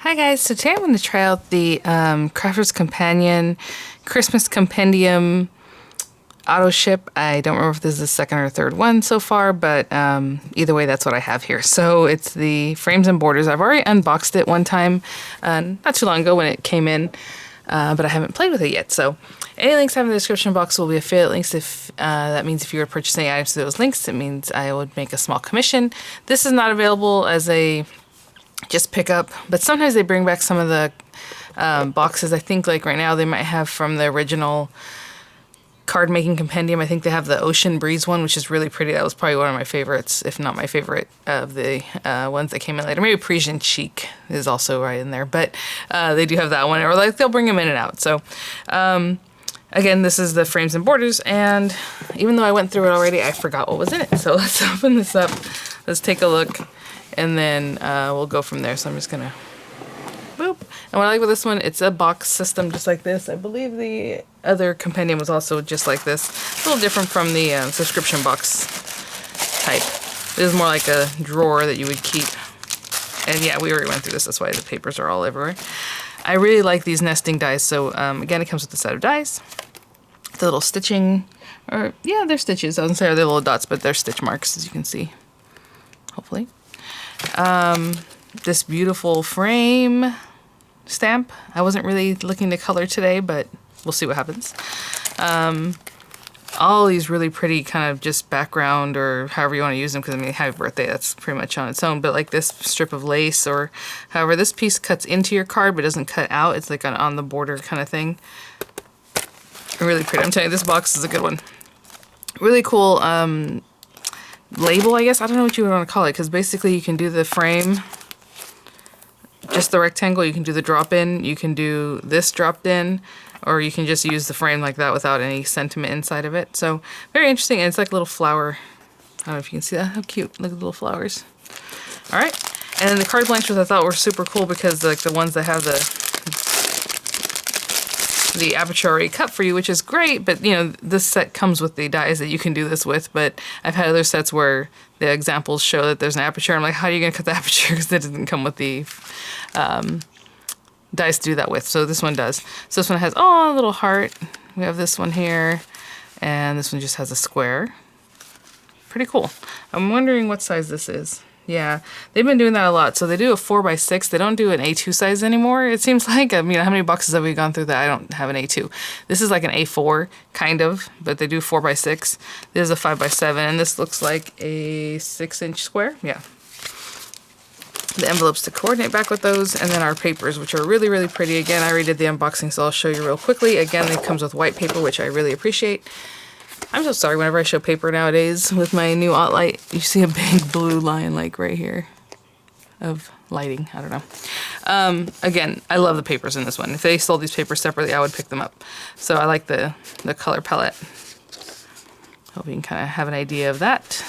Hi guys, so today I'm going to try out the Crafter's Companion Christmas Compendium Autoship. I don't remember if this is the second or third one so far, but either way, that's what I have here. So it's the frames and borders. I've already unboxed it one time, not too long ago when it came in, but I haven't played with it yet. So any links I have in the description box will be affiliate links. If that means if you were purchasing items to those links, it means I would make a small commission. This is not available as a just pick up, but sometimes they bring back some of the boxes. I think like right now they might have from the original card making compendium. I think they have the Ocean Breeze one, which is really pretty. That was probably one of my favorites, if not my favorite of the ones that came in later. Maybe Parisian Chic is also right in there, but they do have that one, or like they'll bring them in and out. So again, this is the frames and borders, and even though I went through it already, I forgot what was in it. So let's open this up. Let's take a look. And then we'll go from there. So I'm just gonna boop. And what I like with this one, it's a box system just like this. I believe the other compendium was also just like this. It's a little different from the subscription box type. This is more like a drawer that you would keep. And yeah, we already went through this. That's why the papers are all everywhere. I really like these nesting dies. So again, it comes with a set of dies. The little stitching, or yeah, they're stitches. I was gonna say they're little dots, but they're stitch marks, as you can see. Hopefully. This beautiful frame stamp. I wasn't really looking to color today, but we'll see what happens. All these really pretty kind of just background or however you want to use them, because I mean, happy birthday, that's pretty much on its own, but like this strip of lace, or however this piece cuts into your card but doesn't cut out. It's like an on the border kind of thing. Really pretty. I'm telling you, this box is a good one. Really cool label, I guess. I don't know what you would want to call it, because basically you can do the frame, just the rectangle, you can do the drop-in, you can do this dropped in, or you can just use the frame like that without any sentiment inside of it. So very interesting, and it's like a little flower. I don't know if you can see that. How cute. Look at the little flowers. All right, and then the card blanchers I thought were super cool, because like the ones that have the aperture already cut for you, which is great, but you know, this set comes with the dies that you can do this with. But I've had other sets where the examples show that there's an aperture. I'm like, how are you gonna cut the aperture, because that doesn't come with the dies to do that with. So this one does. So this one has, oh, a little heart. We have this one here, and this one just has a square. Pretty cool. I'm wondering what size this is. Yeah, they've been doing that a lot. So they do a 4x6. They don't do an A2 size anymore, it seems like. I mean, how many boxes have we gone through that I don't have an A2? This is like an A4, kind of, but they do 4x6. This is a 5x7, and this looks like a 6-inch square. Yeah. The envelopes to coordinate back with those, and then our papers, which are really, really pretty. Again, I already did the unboxing, so I'll show you real quickly. Again, it comes with white paper, which I really appreciate. I'm so sorry, whenever I show paper nowadays with my new light, you see a big blue line like right here of lighting. I don't know. Again, I love the papers in this one. If they sold these papers separately, I would pick them up. So I like the color palette. Hope you can kind of have an idea of that.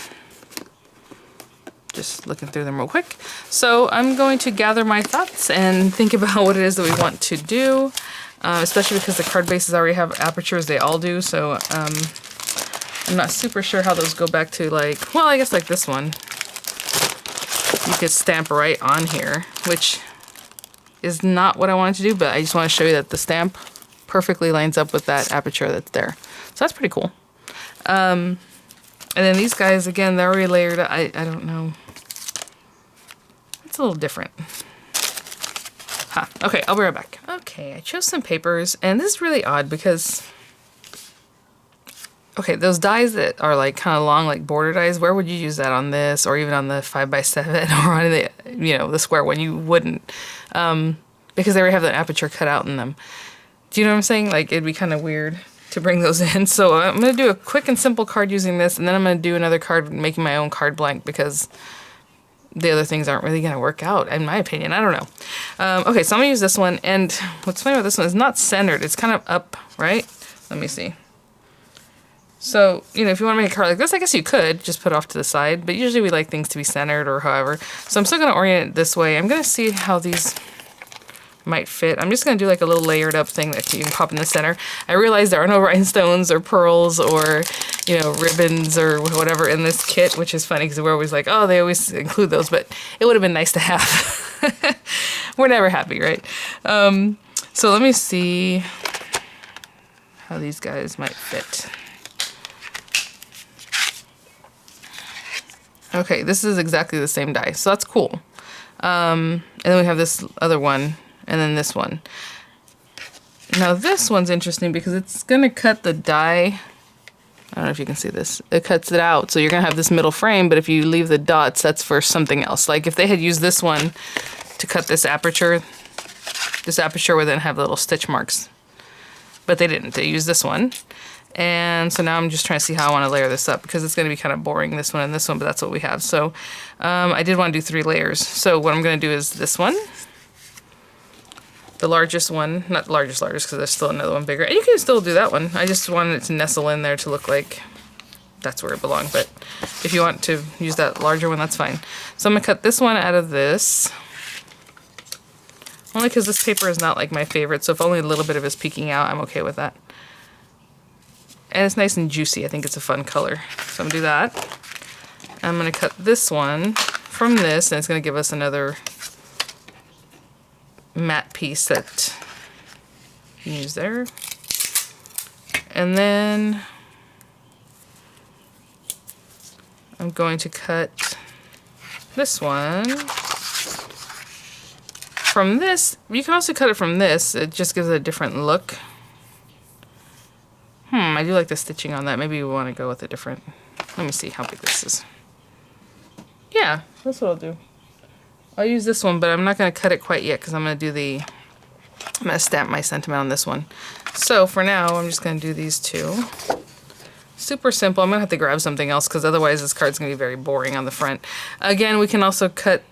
Just looking through them real quick. So I'm going to gather my thoughts and think about what it is that we want to do, especially because the card bases already have apertures. They all do. So I'm not super sure how those go back to, like, well, I guess like this one. You could stamp right on here, which is not what I wanted to do, but I just want to show you that the stamp perfectly lines up with that aperture that's there. So that's pretty cool. And then these guys, again, they're already layered. I don't know. It's a little different. Huh. Okay, I'll be right back. Okay, I chose some papers, and this is really odd because, okay, those dies that are like kind of long, like border dies, where would you use that on this, or even on the 5x7, or on the, you know, the square one? You wouldn't, because they already have that aperture cut out in them. Do you know what I'm saying? Like, it'd be kind of weird to bring those in. So I'm going to do a quick and simple card using this, and then I'm going to do another card making my own card blank, because the other things aren't really going to work out, in my opinion. I don't know. Okay, so I'm going to use this one, and what's funny about this one is not centered. It's kind of up, right? Let me see. So, you know, if you want to make a card like this, I guess you could just put it off to the side, but usually we like things to be centered or however. So I'm still going to orient it this way. I'm going to see how these might fit. I'm just going to do like a little layered up thing that you can pop in the center. I realize there are no rhinestones or pearls or, you know, ribbons or whatever in this kit, which is funny because we're always like, oh, they always include those, but it would have been nice to have. We're never happy, right? So let me see how these guys might fit. Okay, this is exactly the same die, so that's cool. And then we have this other one, and then this one. Now this one's interesting because it's gonna cut the die. I don't know if you can see this. It cuts it out, so you're gonna have this middle frame, but if you leave the dots, that's for something else. Like if they had used this one to cut this aperture would then have little stitch marks. But they didn't, they used this one. And so now I'm just trying to see how I want to layer this up because it's going to be kind of boring, this one and this one, but that's what we have. So I did want to do 3 layers. So what I'm going to do is this one, the largest one, not the largest because there's still another one bigger. And you can still do that one. I just wanted it to nestle in there to look like that's where it belonged. But if you want to use that larger one, that's fine. So I'm going to cut this one out of this. Only because this paper is not like my favorite. So if only a little bit of it is peeking out, I'm okay with that. And it's nice and juicy. I think it's a fun color. So I'm going to do that. I'm going to cut this one from this, and it's going to give us another matte piece that you can use there. And then I'm going to cut this one from this. You can also cut it from this. It just gives it a different look. I do like the stitching on that. Maybe we want to go with a different... Let me see how big this is. Yeah, that's what I'll do. I'll use this one, but I'm not going to cut it quite yet because I'm going to do the... I'm going to stamp my sentiment on this one. So for now, I'm just going to do these 2. Super simple. I'm going to have to grab something else because otherwise this card's going to be very boring on the front. Again, we can also cut...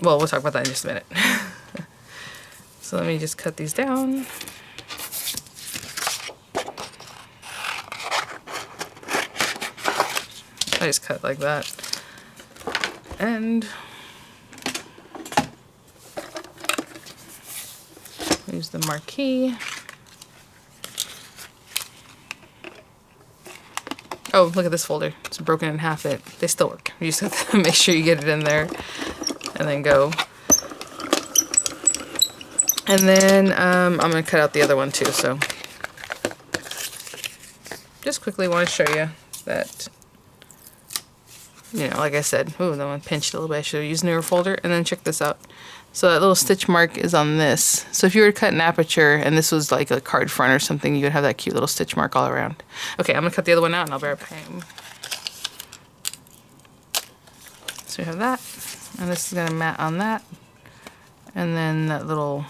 Well, we'll talk about that in just a minute. So let me just cut these down. I just cut like that. And use the marquee. Oh, look at this folder. It's broken in half. They still work. You just have to make sure you get it in there and then go. And then I'm going to cut out the other one too. So just quickly want to show you that, you know, like I said, ooh, that one pinched a little bit. I should have used a newer folder. And then check this out. So that little stitch mark is on this. So if you were to cut an aperture and this was like a card front or something, you would have that cute little stitch mark all around. Okay, I'm going to cut the other one out and I'll be right back. So we have that. And this is going to mat on that. And then that little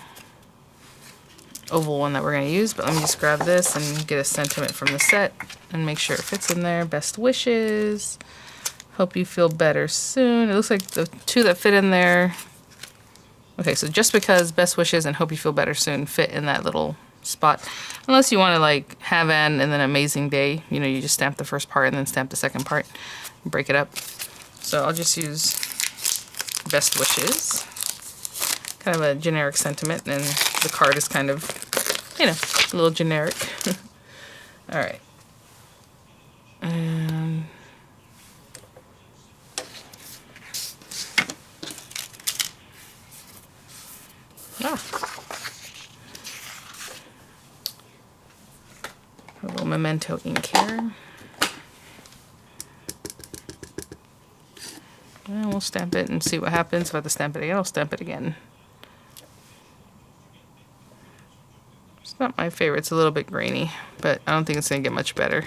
oval one that we're going to use. But let me just grab this and get a sentiment from the set and make sure it fits in there. Best wishes. Hope you feel better soon. It looks like the 2 that fit in there. Okay, so just because best wishes and hope you feel better soon fit in that little spot. Unless you want to like have an and then amazing day. You know, you just stamp the first part and then stamp the second part. And break it up. So I'll just use best wishes. Kind of a generic sentiment, and the card is kind of, you know, a little generic. Alright. And a little memento ink here. And we'll stamp it and see what happens. If I have to stamp it again, I'll stamp it again. It's not my favorite. It's a little bit grainy, but I don't think it's going to get much better.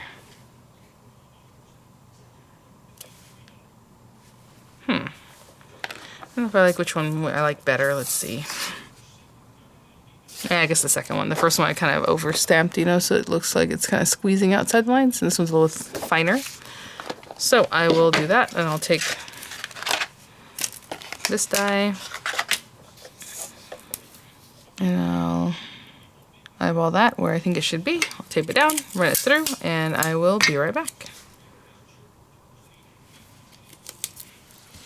I don't know if I like which one I like better. Let's see. Yeah, I guess the second one. The first one I kind of over stamped, you know, so it looks like it's kind of squeezing outside the lines, and this one's a little finer. So I will do that, and I'll take this die, and I'll eyeball that where I think it should be. I'll tape it down, run it through, and I will be right back.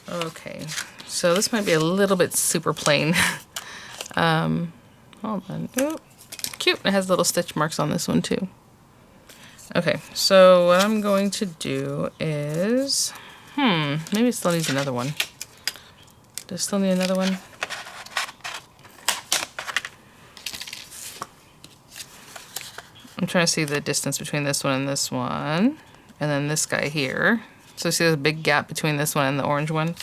Okay, so this might be a little bit super plain. Hold on. Ooh, cute. It has little stitch marks on this one too. Okay, so what I'm going to do is, maybe it still needs another one. Does it still need another one? I'm trying to see the distance between this one and this one. And then this guy here. So see there's a big gap between this one and the orange one.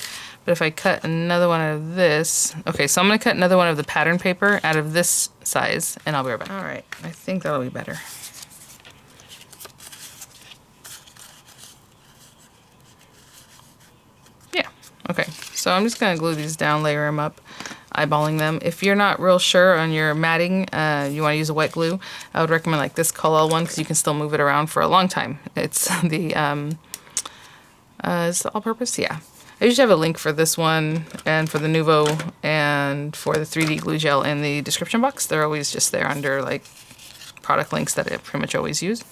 But if I cut another one out of this... Okay, so I'm going to cut another one of the pattern paper out of this size, and I'll be right back. Alright, I think that'll be better. Yeah, okay. So I'm just going to glue these down, layer them up, eyeballing them. If you're not real sure on your matting, you want to use a wet glue, I would recommend like this Color one because you can still move it around for a long time. It's the is it all-purpose? Yeah. I usually have a link for this one and for the Nuvo and for the 3D glue gel in the description box. They're always just there under like product links that I pretty much always use.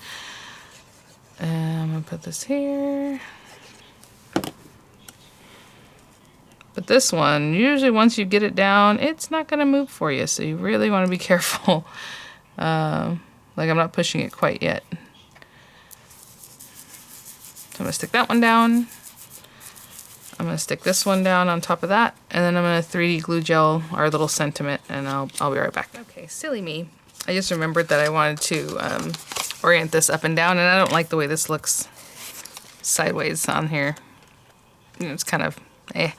And I'm gonna put this here. But this one, usually once you get it down, it's not gonna move for you. So you really wanna be careful. Like I'm not pushing it quite yet. So I'm gonna stick that one down. I'm gonna stick this one down on top of that, and then I'm gonna 3D glue gel our little sentiment, and I'll be right back. Okay, silly me. I just remembered that I wanted to orient this up and down, and I don't like the way this looks sideways on here. You know, it's kind of eh.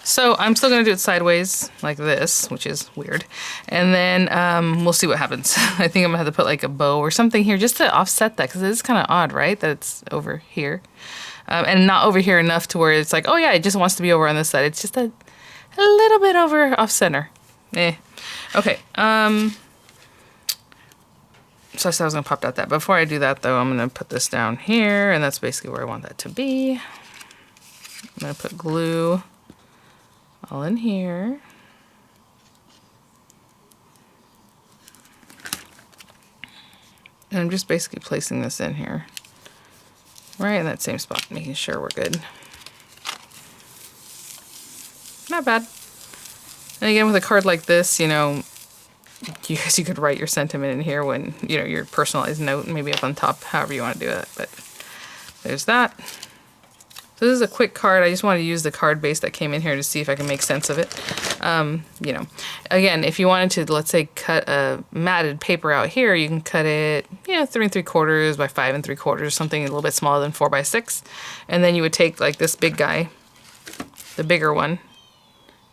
So I'm still gonna do it sideways like this, which is weird. And then we'll see what happens. I think I'm gonna have to put like a bow or something here just to offset that, because it is kind of odd, right? That it's over here. And not over here enough to where it's like, oh yeah, it just wants to be over on this side. It's just a little bit over off center. Eh. Okay. So I said I was gonna pop out that. Before I do that though, I'm gonna put this down here, and that's basically where I want that to be. I'm gonna put glue all in here. And I'm just basically placing this in here. Right in that same spot, making sure we're good. Not bad. And again, with a card like this, you know, you could write your sentiment in here when, you know, your personalized note, maybe up on top, however you want to do it. But there's that. So this is a quick card. I just wanted to use the card base that came in here to see if I can make sense of it. You know, again, if you wanted to, let's say, cut a matted paper out here, you can cut it, you know, 3 3/4 by 5 3/4, something a little bit smaller than 4 by 6. And then you would take like this big guy, the bigger one,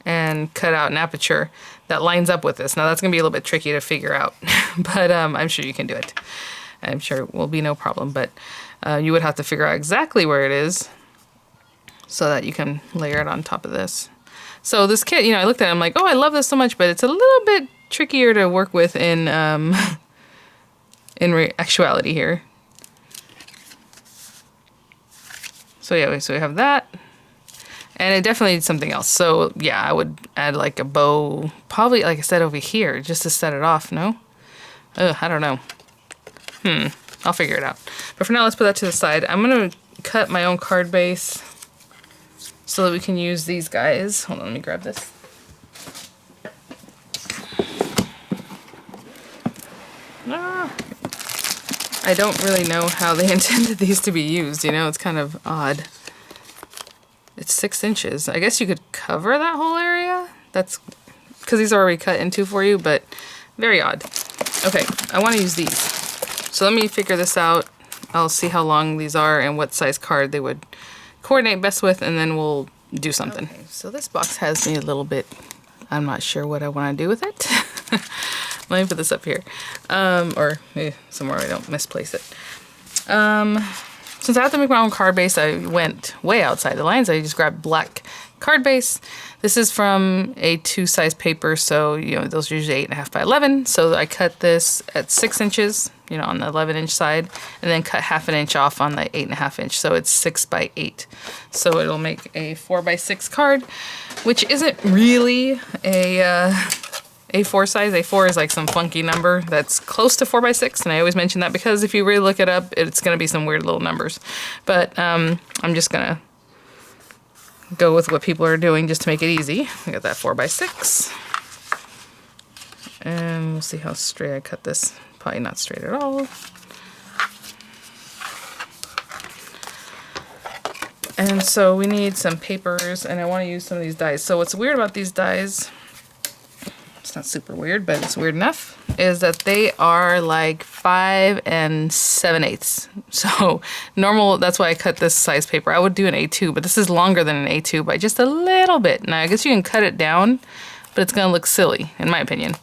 and cut out an aperture that lines up with this. Now that's gonna be a little bit tricky to figure out, but I'm sure you can do it. I'm sure it will be no problem, but you would have to figure out exactly where it is so that you can layer it on top of this. So this kit, you know, I looked at it, I'm like, oh, I love this so much, but it's a little bit trickier to work with in actuality here. So yeah, so we have that. And it definitely needs something else. So yeah, I would add like a bow, probably like I said over here, just to set it off, no? Ugh, I don't know. I'll figure it out. But for now, let's put that to the side. I'm gonna cut my own card base so that we can use these guys. Hold on, let me grab this. I don't really know how they intended these to be used, you know, it's kind of odd. It's 6 inches. I guess you could cover that whole area. That's because these are already cut into for you, but very odd. Okay, I want to use these. So let me figure this out. I'll see how long these are and what size card they would coordinate best with, and then we'll do something. Okay, so this box has me a little bit, I'm not sure what I want to do with it. Let me put this up here. Or somewhere I don't misplace it. Since I have to make my own card base, I went way outside the lines. I just grabbed black card base. This is from a 2 size paper, so you know those are usually 8.5 by 11. So I cut this at 6 inches, you know, on the 11-inch side, and then cut 1/2 inch off on the 8.5 inch. So it's 6 by 8. So it'll make a 4 by 6 card, which isn't really a A4 size. A4 is like some funky number that's close to 4 by 6, and I always mention that because if you really look it up, it's going to be some weird little numbers. But I'm just going to go with what people are doing just to make it easy. I got that 4 by 6. And we'll see how straight I cut this. Probably not straight at all. And so we need some papers, and I want to use some of these dies. So what's weird about these dies, it's not super weird, but it's weird enough. is that they are like 5 7/8. So normal, that's why I cut this size paper. I would do an A2, but this is longer than an A2 by just a little bit. Now I guess you can cut it down, but it's gonna look silly, in my opinion.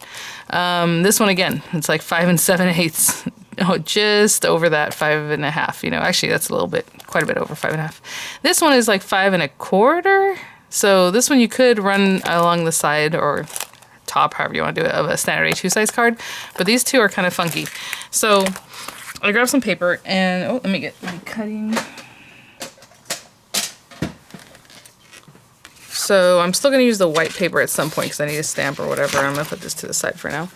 This one again, it's like 5 7/8. Oh, just over that 5 1/2. You know, actually that's a little bit, quite a bit over 5 1/2. This one is like 5 1/4. So this one you could run along the side or top, however you want to do it, of a standard A2 size card. But these two are kind of funky. So I grabbed some paper and, oh, let me get the cutting. So I'm still going to use the white paper at some point because I need a stamp or whatever. I'm going to put this to the side for now.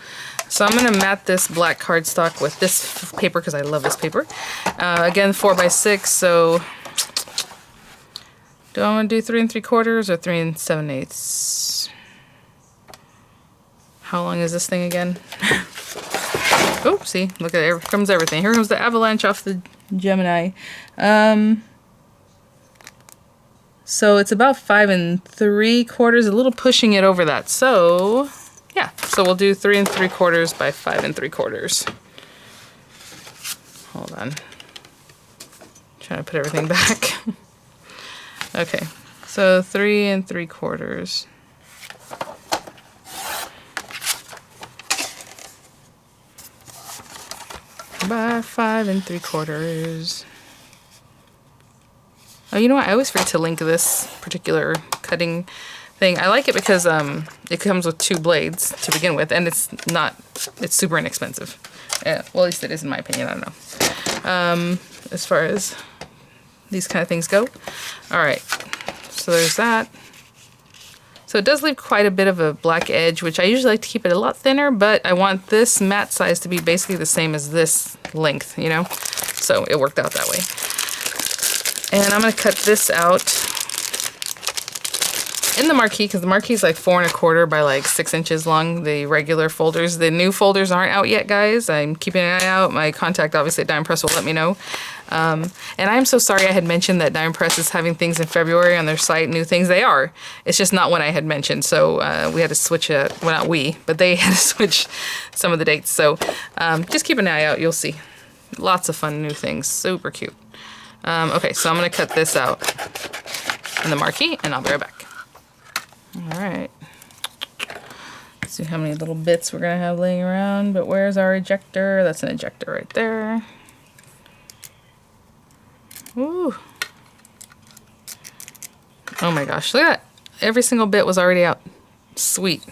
So I'm going to mat this black cardstock with this paper because I love this paper. Again, 4x6, so do I want to do 3 3/4 or 3 7/8? How long is this thing again? Oh, see, look at it, here comes everything. Here comes the avalanche off the Gemini. So it's about 5 3/4, a little pushing it over that. So yeah, so we'll do 3 3/4 by 5 3/4. Hold on. Trying to put everything back. Okay, so 3 3/4. By 5 3/4. Oh, you know what? I always forget to link this particular cutting thing. I like it because it comes with 2 blades to begin with, and it's super inexpensive. Yeah, well, at least it is in my opinion. I don't know. As far as these kind of things go. All right, so there's that. So it does leave quite a bit of a black edge, which I usually like to keep it a lot thinner, but I want this mat size to be basically the same as this length, you know? So it worked out that way. And I'm gonna cut this out in the marquee, because the marquee is like 4 1/4 by like 6 inches long, the regular folders. The new folders aren't out yet, guys. I'm keeping an eye out. My contact, obviously, at Diamond Press will let me know. And I'm so sorry I had mentioned that Diamond Press is having things in February on their site, new things. They are. It's just not when I had mentioned, so we had to switch it. Well, not we, but they had to switch some of the dates. So just keep an eye out. You'll see. Lots of fun new things. Super cute. Okay, so I'm going to cut this out in the marquee, and I'll be right back. All right. Let's see how many little bits we're going to have laying around, but where's our ejector? That's an ejector right there. Ooh. Oh my gosh, look at that. Every single bit was already out. Sweet.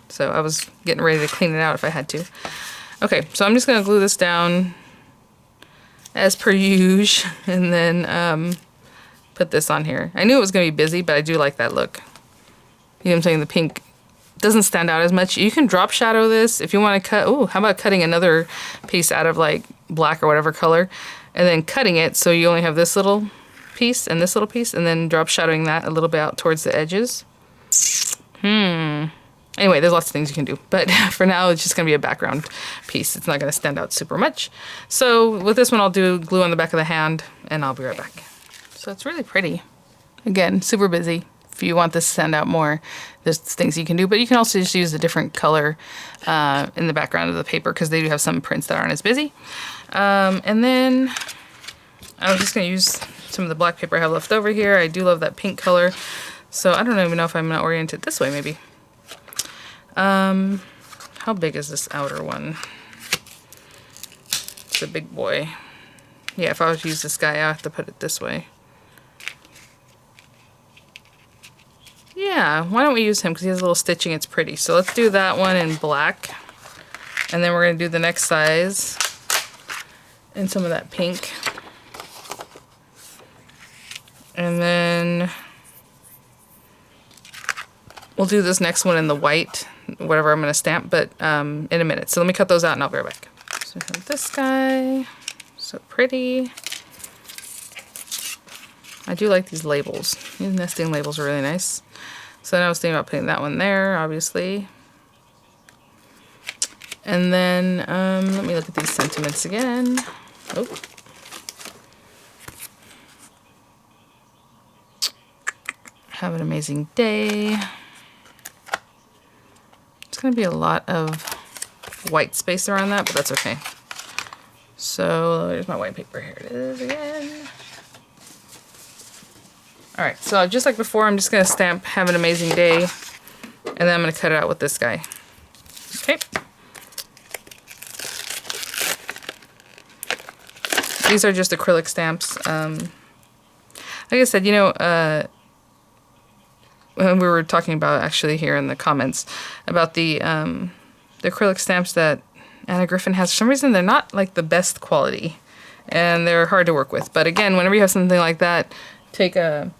So I was getting ready to clean it out if I had to. Okay, so I'm just going to glue this down as per usual, and then put this on here. I knew it was going to be busy, but I do like that look. You know what I'm saying? The pink doesn't stand out as much. You can drop shadow this if you want to cut. Oh, how about cutting another piece out of like black or whatever color, and then cutting it so you only have this little piece and this little piece, and then drop shadowing that a little bit out towards the edges. Anyway, there's lots of things you can do, but for now it's just going to be a background piece. It's not going to stand out super much. So with this one I'll do glue on the back of the hand, and I'll be right back. So it's really pretty. Again, super busy. If you want this to stand out more, there's things you can do, but you can also just use a different color in the background of the paper, because they do have some prints that aren't as busy. And then I was just going to use some of the black paper I have left over here. I do love that pink color, so I don't even know if I'm going to orient it this way, maybe. How big is this outer one? It's a big boy. Yeah, if I was to use this guy, I have to put it this way. Yeah, why don't we use him, because he has a little stitching, it's pretty. So let's do that one in black. And then we're going to do the next size in some of that pink. And then we'll do this next one in the white, whatever I'm going to stamp, but in a minute. So let me cut those out and I'll be right back. So we have this guy, so pretty. I do like these labels. These nesting labels are really nice. So then I was thinking about putting that one there, obviously. And then let me look at these sentiments again. Oh. Have an amazing day. It's going to be a lot of white space around that, but that's okay. So there's my white paper. Here it is again. All right, so just like before, I'm just gonna stamp "Have an amazing day," and then I'm gonna cut it out with this guy. Okay. These are just acrylic stamps. Like I said, you know, when we were talking about actually here in the comments about the acrylic stamps that Anna Griffin has, for some reason they're not like the best quality and they're hard to work with. But again, whenever you have something like that, take a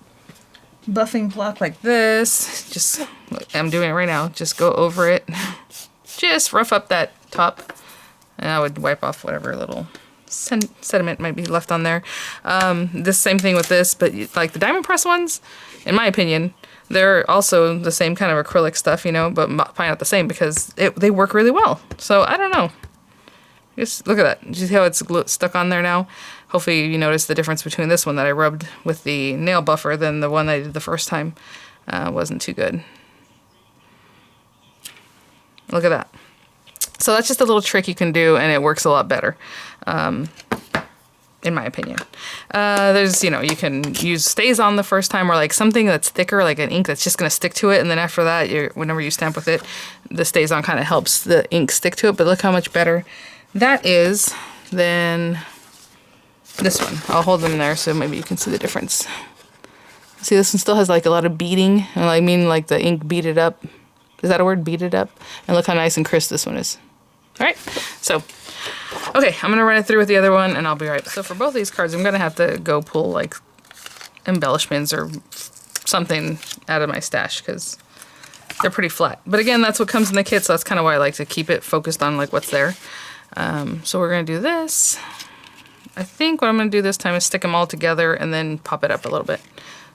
buffing block like this, just, I'm doing it right now, just go over it, just rough up that top, and I would wipe off whatever little sediment might be left on there. This same thing with this, but like the diamond press ones, in my opinion, they're also the same kind of acrylic stuff, you know, but probably not the same because they work really well. So I don't know. Just look at that. Do you see how it's stuck on there now? Hopefully you notice the difference between this one that I rubbed with the nail buffer than the one I did the first time. Wasn't too good. Look at that. So that's just a little trick you can do, and it works a lot better, in my opinion. There's, you know, you can use stays on the first time, or like something that's thicker, like an ink that's just going to stick to it, and then after that, whenever you stamp with it, the stays on kind of helps the ink stick to it. But look how much better that is than this one. I'll hold them there so maybe you can see the difference. See, this one still has like a lot of beading, and I mean like the ink beaded up. Is that a word? Beaded up? And look how nice and crisp this one is. All right, so, okay, I'm gonna run it through with the other one and I'll be right back. So for both these cards, I'm gonna have to go pull like embellishments or something out of my stash because they're pretty flat. But again, that's what comes in the kit, so that's kind of why I like to keep it focused on like what's there. So we're gonna do this. I think what I'm gonna do this time is stick them all together and then pop it up a little bit.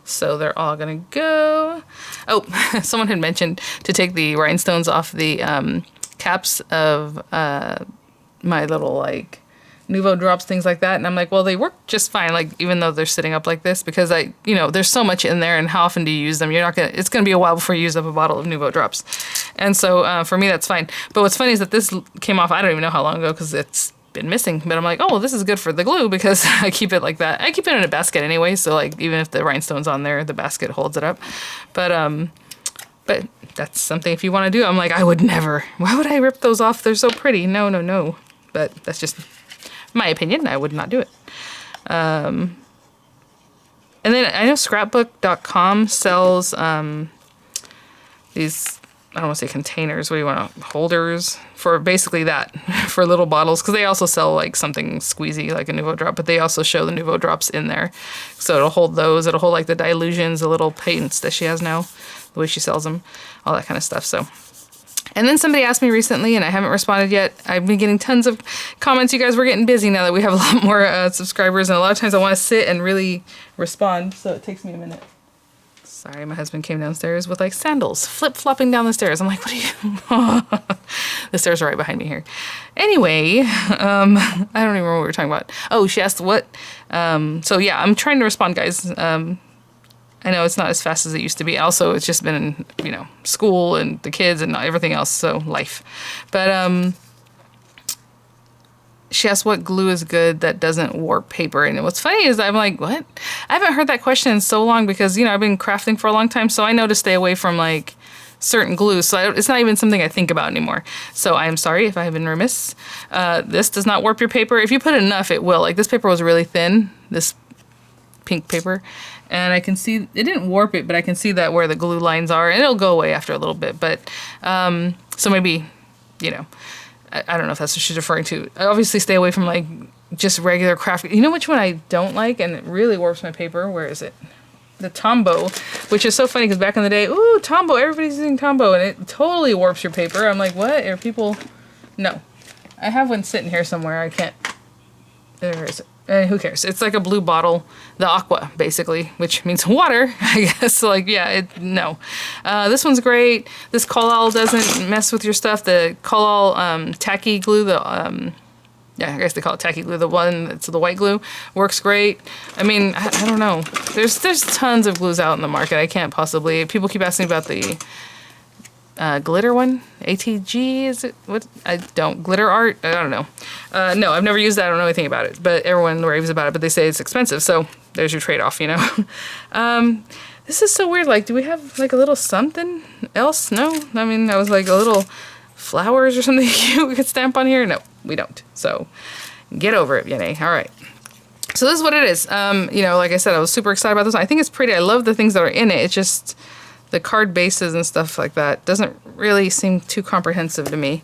So they're all gonna go. Oh, someone had mentioned to take the rhinestones off the caps of my little like Nouveau drops, things like that, and I'm like, well, they work just fine, like even though they're sitting up like this, because you know, there's so much in there, and how often do you use them? It's gonna be a while before you use up a bottle of Nouveau drops, and so for me that's fine. But what's funny is that this came off, I don't even know how long ago, because it's been missing, but I'm like, oh, well, this is good for the glue because I keep it like that. I keep it in a basket anyway, so like even if the rhinestone's on there, the basket holds it up. But that's something if you want to do. I'm like, I would never. Why would I rip those off? They're so pretty. No, no, no. But that's just my opinion. I would not do it. And then I know scrapbook.com sells these, I don't want to say containers, what do you want, holders for basically that, for little bottles, because they also sell like something squeezy like a Nouveau drop, but they also show the Nouveau drops in there. So it'll hold those, it'll hold like the dilutions, the little paints that she has now, the way she sells them, all that kind of stuff. So, and then somebody asked me recently, and I haven't responded yet. I've been getting tons of comments. You guys, we're getting busy now that we have a lot more subscribers, and a lot of times I want to sit and really respond, so it takes me a minute. Sorry, my husband came downstairs with like sandals, flip-flopping down the stairs. I'm like, what are you? The stairs are right behind me here. Anyway, I don't even remember what we were talking about. Oh, she asked what. So yeah, I'm trying to respond, guys. I know it's not as fast as it used to be. Also, it's just been, you know, school and the kids and everything else, so life. But she asked what glue is good that doesn't warp paper. And what's funny is I'm like, what? I haven't heard that question in so long because, you know, I've been crafting for a long time, so I know to stay away from like certain glues. So it's not even something I think about anymore. So I am sorry if I have been remiss. This does not warp your paper. If you put enough, it will. Like this paper was really thin, this pink paper. And I can see, it didn't warp it, but I can see that where the glue lines are, and it'll go away after a little bit. But, so maybe, you know, I don't know if that's what she's referring to. I obviously stay away from like just regular craft. You know which one I don't like, and it really warps my paper? Where is it? The Tombow, which is so funny because back in the day, ooh, Tombow, everybody's using Tombow, and it totally warps your paper. I'm like, what? Are people? No. I have one sitting here somewhere. I can't. There is it. Who cares? It's like a blue bottle, the aqua, basically, which means water, I guess. So like, yeah, no. This one's great. This Collall doesn't mess with your stuff. The Collall tacky glue, yeah, I guess they call it tacky glue. The one that's the white glue works great. I mean, I don't know. There's tons of glues out in the market. I can't possibly. People keep asking about the glitter one. ATG, is it? What? I don't. Glitter art? I don't know. No, I've never used that. I don't know anything about it. But everyone raves about it, but they say it's expensive. So there's your trade-off, you know? This is so weird. Like, do we have like a little something else? No? I mean, I was like a little flowers or something we could stamp on here. No, we don't. So get over it, Vianney. All right. So this is what it is. You know, like I said, I was super excited about this one. I think it's pretty. I love the things that are in it. It's just the card bases and stuff like that doesn't really seem too comprehensive to me.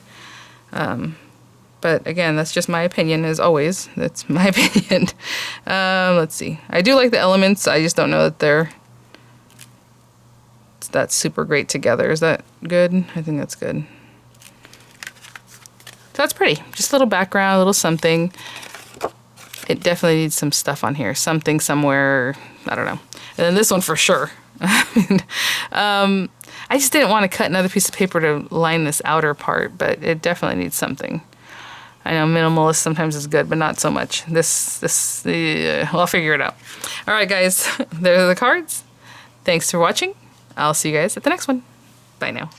But again, that's just my opinion, as always. That's my opinion. Let's see. I do like the elements. I just don't know that they're that's super great together. Is that good? I think that's good. So that's pretty. Just a little background, a little something. It definitely needs some stuff on here. Something somewhere. I don't know. And then this one for sure. I just didn't want to cut another piece of paper to line this outer part, but it definitely needs something. I know minimalist sometimes is good, but not so much. Well, I'll figure it out. All right, guys. There are the cards. Thanks for watching. I'll see you guys at the next one. Bye now.